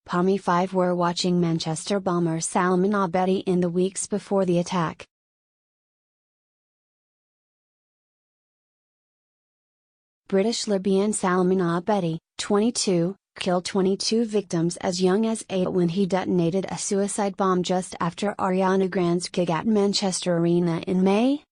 MI5 were watching Manchester bomber Salman Abedi in the weeks before the attack. British-Libyan Salman Abedi, 22, killed 22 victims as young as 8 when he detonated a suicide bomb just after Ariana Grande's gig at Manchester Arena in May.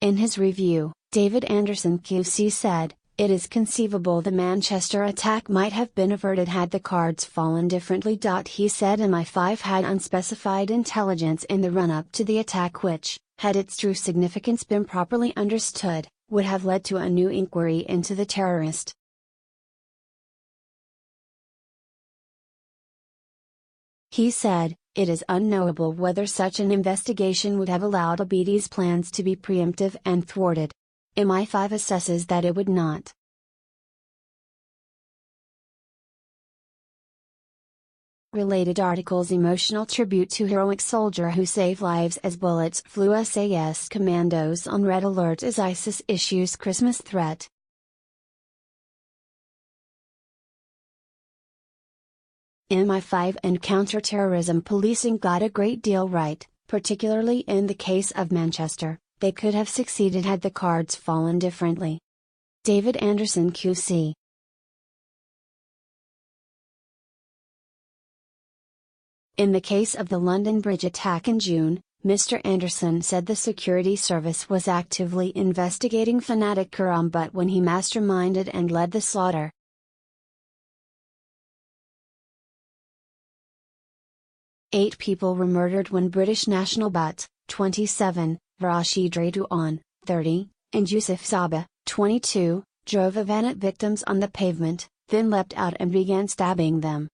In his review, David Anderson QC said, "It is conceivable the Manchester attack might have been averted had the cards fallen differently." He said MI5 had unspecified intelligence in the run-up to the attack which, had its true significance been properly understood, would have led to a new inquiry into the terrorist. He said, "It is unknowable whether such an investigation would have allowed Abedi's plans to be preemptive and thwarted. MI5 assesses that it would not." Related articles: emotional tribute to heroic soldier who saved lives as bullets flew. SAS commandos on red alert as ISIS issues Christmas threat. MI5 and counter-terrorism policing got a great deal right, particularly in the case of Manchester. They could have succeeded had the cards fallen differently. David Anderson QC. In the case of the London Bridge attack in June, Mr. Anderson said the security service was actively investigating fanatic Quram but when he masterminded and led the slaughter. Eight people were murdered when British national but, 27, Rashid Redouan, 30, and Yusuf Saba, 22, drove a van at victims on the pavement, then leapt out and began stabbing them.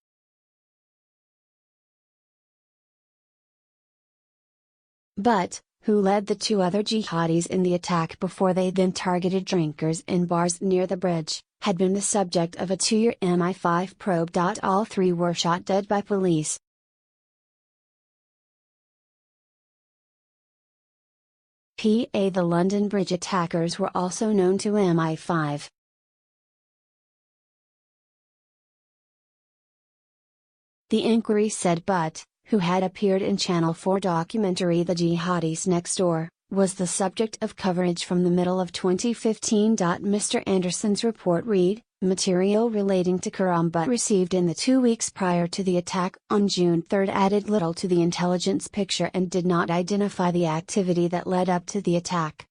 But, who led the two other jihadis in the attack before they then targeted drinkers in bars near the bridge, had been the subject of a 2-year MI5 probe. All three were shot dead by police. The London Bridge attackers were also known to MI5. The inquiry said Butt, who had appeared in Channel 4 documentary The Jihadis Next Door, was the subject of coverage from the middle of 2015. Mr. Anderson's report read, material relating to Quram Butt received in the 2 weeks prior to the attack on June 3 added little to the intelligence picture and did not identify the activity that led up to the attack.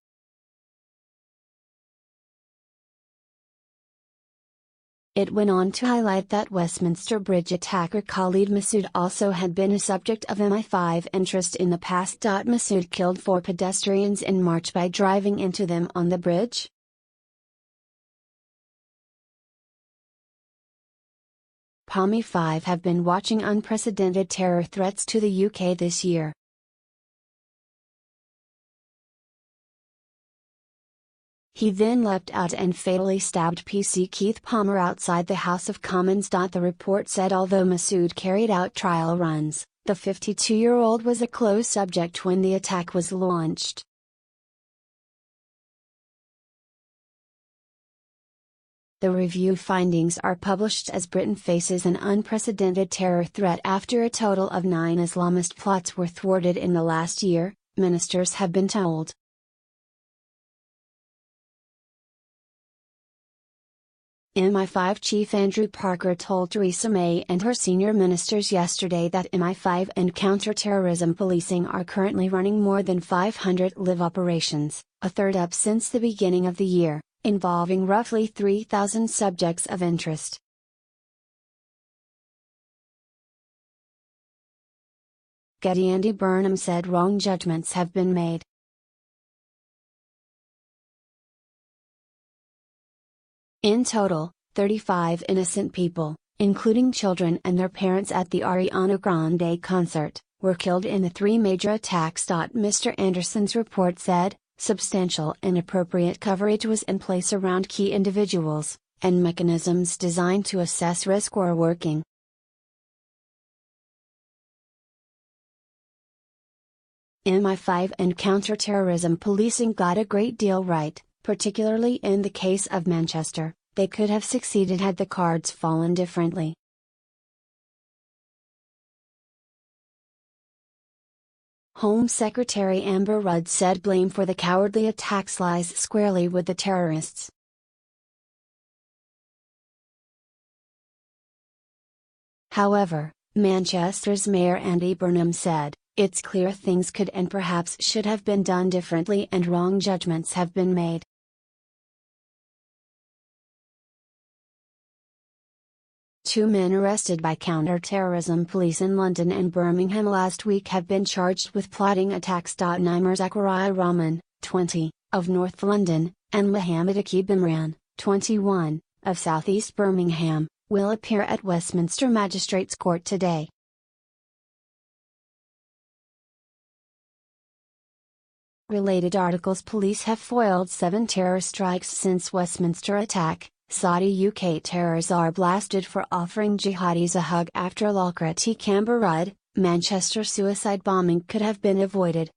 It went on to highlight that Westminster Bridge attacker Khalid Masood also had been a subject of MI5 interest in the past. Masood killed 4 pedestrians in March by driving into them on the bridge. MI5 have been watching unprecedented terror threats to the UK this year. He then leapt out and fatally stabbed PC Keith Palmer outside the House of Commons. The report said although Masood carried out trial runs, the 52-year-old was a close subject when the attack was launched. The review findings are published as Britain faces an unprecedented terror threat after a total of 9 Islamist plots were thwarted in the last year, ministers have been told. MI5 Chief Andrew Parker told Theresa May and her senior ministers yesterday that MI5 and counter-terrorism policing are currently running more than 500 live operations, a third up since the beginning of the year, involving roughly 3,000 subjects of interest. Getty Andy Burnham said wrong judgments have been made. In total, 35 innocent people, including children and their parents at the Ariana Grande concert, were killed in the 3 major attacks. Mr. Anderson's report said, substantial and appropriate coverage was in place around key individuals, and mechanisms designed to assess risk were working. MI5 and counter-terrorism policing got a great deal right, particularly in the case of Manchester. they could have succeeded had the cards fallen differently. Home Secretary Amber Rudd said blame for the cowardly attacks lies squarely with the terrorists. However, Manchester's Mayor Andy Burnham said, "It's clear things could and perhaps should have been done differently and wrong judgments have been made." Two men arrested by counter-terrorism police in London and Birmingham last week have been charged with plotting attacks. Nimer Zakaria Rahman, 20, of North London, and Mohammed Aqib Imran, 21, of South East Birmingham, will appear at Westminster Magistrates Court today. Related articles: police have foiled 7 terror strikes since Westminster attack. Saudi UK terrorists are blasted for offering jihadis a hug after Lockrati. Amber Rudd, Manchester suicide bombing could have been avoided.